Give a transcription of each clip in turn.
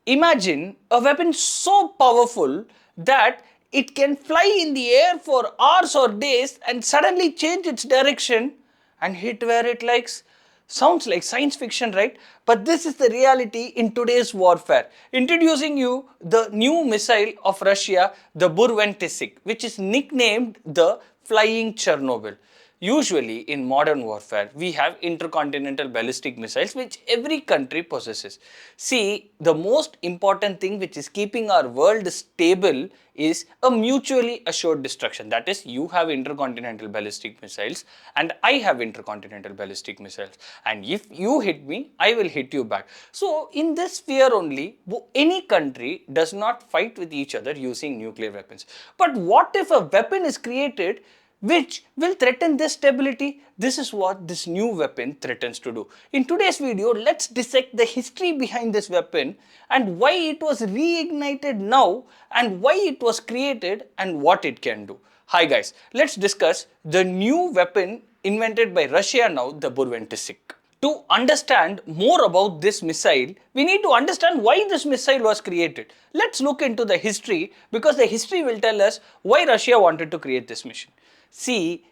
Imagine a weapon so powerful that it can fly in the air for hours or days and suddenly change its direction and hit where it likes. Sounds like science fiction, right? But this is the reality in today's warfare. Introducing you the new missile of Russia, the Burevestnik, which is nicknamed the Flying Chernobyl. Usually in modern warfare, we have intercontinental ballistic missiles which every country possesses. See, the most important thing which is keeping our world stable is a mutually assured destruction. That is, you have intercontinental ballistic missiles and I have intercontinental ballistic missiles. And if you hit me, I will hit you back. So in this sphere only, any country does not fight with each other using nuclear weapons. But what if a weapon is created which will threaten this stability? This is what this new weapon threatens to do. In today's video, let's dissect the history behind this weapon and why it was reignited now and why it was created and what it can do. Hi guys, let's discuss the new weapon invented by Russia now, the Burevestnik. To understand more about this missile, we need to understand why this missile was created. Let's look into the history because the history will tell us why Russia wanted to create this mission. See,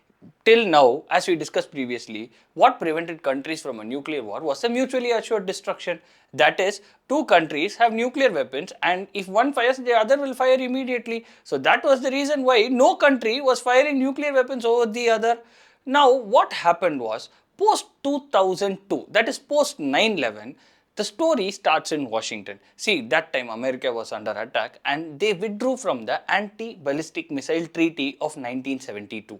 till now, as we discussed previously, what prevented countries from a nuclear war was a mutually assured destruction. That is, two countries have nuclear weapons and if one fires, the other will fire immediately. So that was the reason why no country was firing nuclear weapons over the other. Now, what happened was, post 2002, that is post 9/11, the story starts in Washington. See, that time America was under attack and they withdrew from the Anti-Ballistic Missile Treaty of 1972.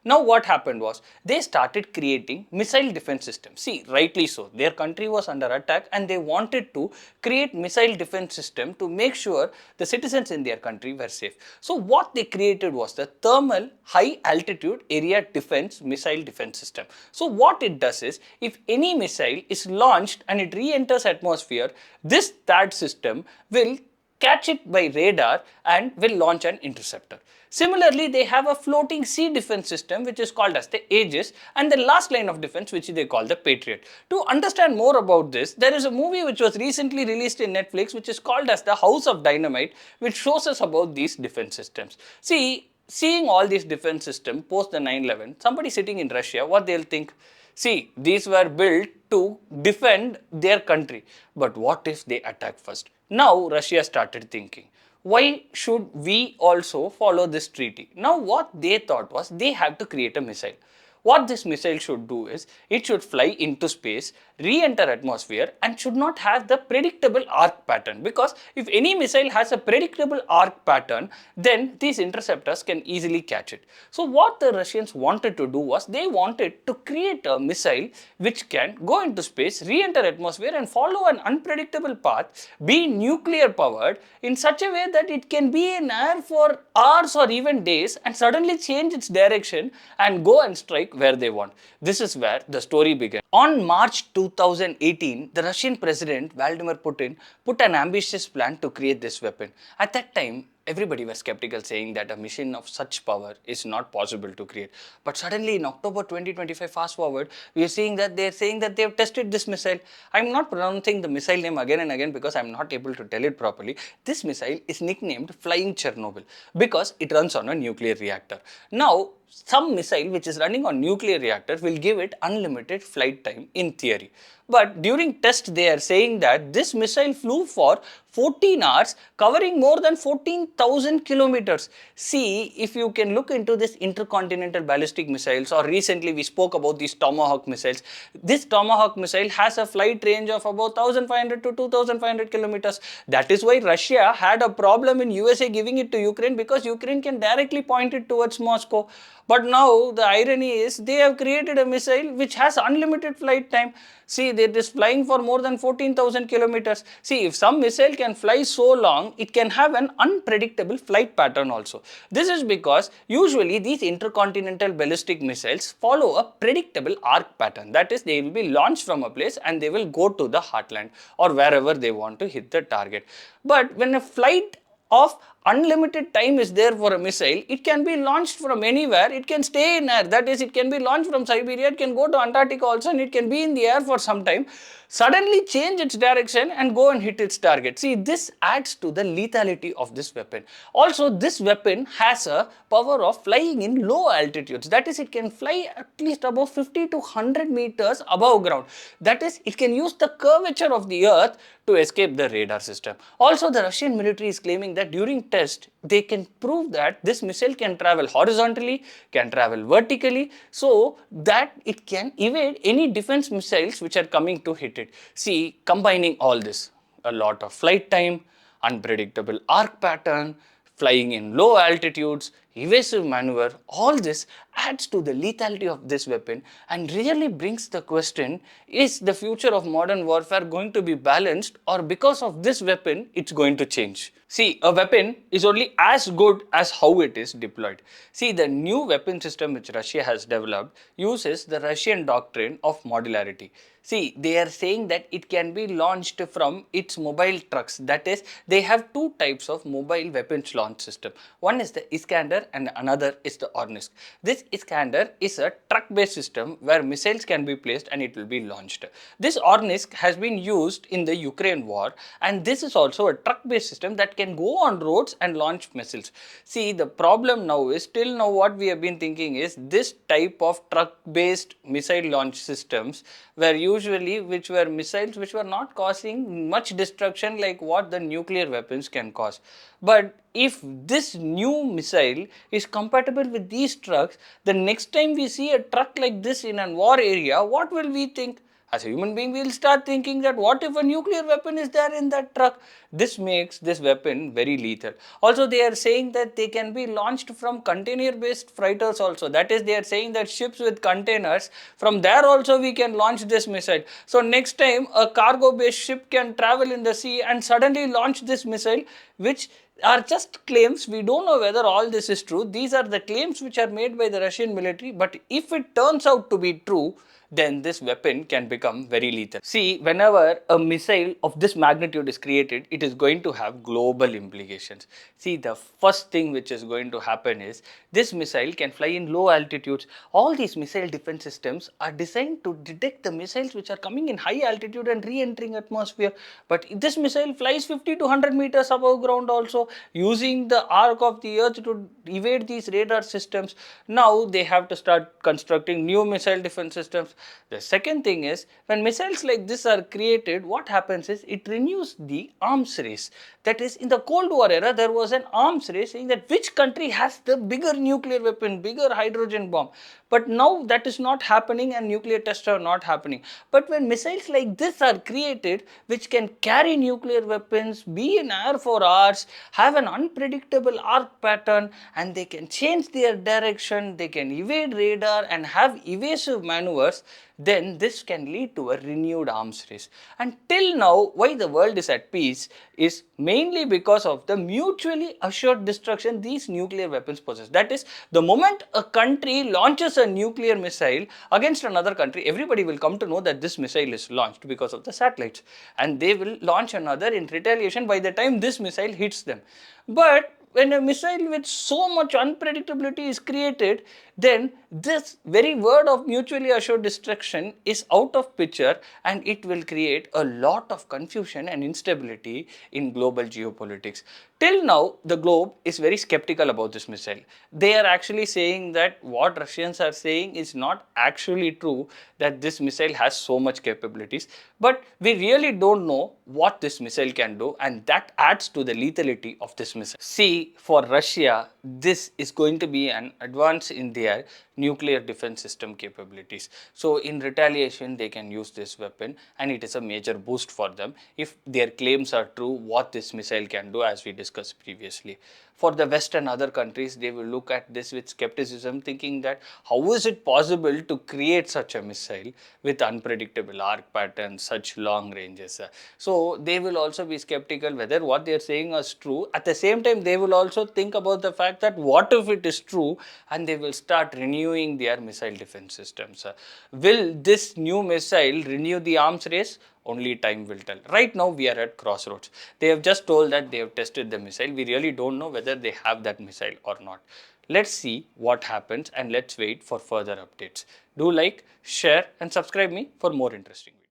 Now what happened was, they started creating missile defense systems. See, rightly so, their country was under attack and they wanted to create missile defense system to make sure the citizens in their country were safe. So what they created was the Thermal High Altitude Area Defense Missile Defense System. So what it does is, if any missile is launched and it re-enters atmosphere, this THAAD system will catch it by radar and will launch an interceptor. Similarly, they have a floating sea defense system which is called as the Aegis, and the last line of defense which they call the Patriot. To understand more about this, there is a movie which was recently released in Netflix which is called as the House of Dynamite, which shows us about these defense systems. See, seeing all these defense systems post the 9/11, somebody sitting in Russia, what they'll think? See, these were built to defend their country. But what if they attack first? Now Russia started thinking, why should we also follow this treaty? Now what they thought was, they have to create a missile. What this missile should do is, it should fly into space, re-enter atmosphere and should not have the predictable arc pattern, because if any missile has a predictable arc pattern, then these interceptors can easily catch it. So what the Russians wanted to do was, they wanted to create a missile which can go into space, re-enter atmosphere and follow an unpredictable path, be nuclear powered in such a way that it can be in air for hours or even days and suddenly change its direction and go and strike where they want. This is where the story began. On March 2018, the Russian President Vladimir Putin put an ambitious plan to create this weapon. At that time, everybody was skeptical, saying that a mission of such power is not possible to create. But suddenly in October 2025, fast forward, we are seeing that they are saying that they have tested this missile. I am not pronouncing the missile name again and again because I am not able to tell it properly. This missile is nicknamed Flying Chernobyl because it runs on a nuclear reactor. Now, some missile which is running on nuclear reactor will give it unlimited flight time in theory. But during test, they are saying that this missile flew for 14 hours, covering more than 14,000 kilometers. See, if you can look into this intercontinental ballistic missiles, or recently we spoke about these Tomahawk missiles. This Tomahawk missile has a flight range of about 1,500 to 2,500 kilometers. That is why Russia had a problem in USA giving it to Ukraine, because Ukraine can directly point it towards Moscow. But now the irony is, they have created a missile which has unlimited flight time. See, it is flying for more than 14,000 kilometers. See, if some missile can fly so long, it can have an unpredictable flight pattern also. This is because usually these intercontinental ballistic missiles follow a predictable arc pattern. That is, they will be launched from a place and they will go to the heartland or wherever they want to hit the target. But when a flight of unlimited time is there for a missile, it can be launched from anywhere, it can stay in air. That is, it can be launched from Siberia, it can go to Antarctica also, and it can be in the air for some time. suddenly change its direction and go and hit its target. See, this adds to the lethality of this weapon. Also, this weapon has a power of flying in low altitudes. That is, it can fly at least above 50 to 100 meters above ground. That is, it can use the curvature of the earth to escape the radar system. Also, the Russian military is claiming that during test, they can prove that this missile can travel horizontally, can travel vertically, so that it can evade any defense missiles which are coming to hit it. See, combining all this, a lot of flight time, unpredictable arc pattern, flying in low altitudes, evasive maneuver, all this adds to the lethality of this weapon and really brings the question, is the future of modern warfare going to be balanced, or because of this weapon it's going to change? See, a weapon is only as good as how it is deployed. See, the new weapon system which Russia has developed uses the Russian doctrine of modularity. See, they are saying that it can be launched from its mobile trucks. That is, they have two types of mobile weapons launch system. One is the Iskander and another is the Ornisk. This Iskander is a truck-based system where missiles can be placed and it will be launched. This Ornisk has been used in the Ukraine war, and this is also a truck-based system that can go on roads and launch missiles. See, the problem now is, till now what we have been thinking is this type of truck-based missile launch systems were usually which were missiles which were not causing much destruction like what the nuclear weapons can cause. But if this new missile is compatible with these trucks, the next time we see a truck like this in a war area, what will we think? As a human being, we will start thinking that what if a nuclear weapon is there in that truck? This makes this weapon very lethal. Also, they are saying that they can be launched from container-based freighters also. That is, they are saying that ships with containers, from there also we can launch this missile. So, next time a cargo-based ship can travel in the sea and suddenly launch this missile, which are just claims. We don't know whether all this is true. These are the claims which are made by the Russian military, but if it turns out to be true, then this weapon can become very lethal. See, whenever a missile of this magnitude is created, it is going to have global implications. See, the first thing which is going to happen is this missile can fly in low altitudes. All these missile defense systems are designed to detect the missiles which are coming in high altitude and re-entering atmosphere. But this missile flies 50 to 100 meters above ground also, using the arc of the earth to evade these radar systems. Now they have to start constructing new missile defense systems. The second thing is, when missiles like this are created, what happens is it renews the arms race. That is, in the Cold War era, there was an arms race saying that which country has the bigger nuclear weapon, bigger hydrogen bomb. But now that is not happening and nuclear tests are not happening. But when missiles like this are created, which can carry nuclear weapons, be in air for hours, have an unpredictable arc pattern, and they can change their direction, they can evade radar and have evasive maneuvers, then this can lead to a renewed arms race. And till now, why the world is at peace is mainly because of the mutually assured destruction these nuclear weapons possess. That is, the moment a country launches a nuclear missile against another country, everybody will come to know that this missile is launched because of the satellites, and they will launch another in retaliation by the time this missile hits them. But when a missile with so much unpredictability is created, then this very word of mutually assured destruction is out of picture, and it will create a lot of confusion and instability in global geopolitics. Till now, the globe is very skeptical about this missile. They are actually saying that what Russians are saying is not actually true, that this missile has so much capabilities. But we really don't know what this missile can do, and that adds to the lethality of this missile. See, for Russia, this is going to be an advance in their nuclear defense system capabilities. So, in retaliation, they can use this weapon, and it is a major boost for them if their claims are true what this missile can do, as we discussed previously. For the West and other countries, they will look at this with skepticism, thinking that how is it possible to create such a missile with unpredictable arc patterns, such long ranges. So they will also be skeptical whether what they are saying is true. At the same time, they will also think about the fact that what if it is true, and they will start renewing their missile defense systems. Will this new missile renew the arms race? Only time will tell. Right now, we are at crossroads. They have just told that they have tested the missile. We really don't know whether they have that missile or not. Let's see what happens, and let's wait for further updates. Do like, share, and subscribe me for more interesting videos.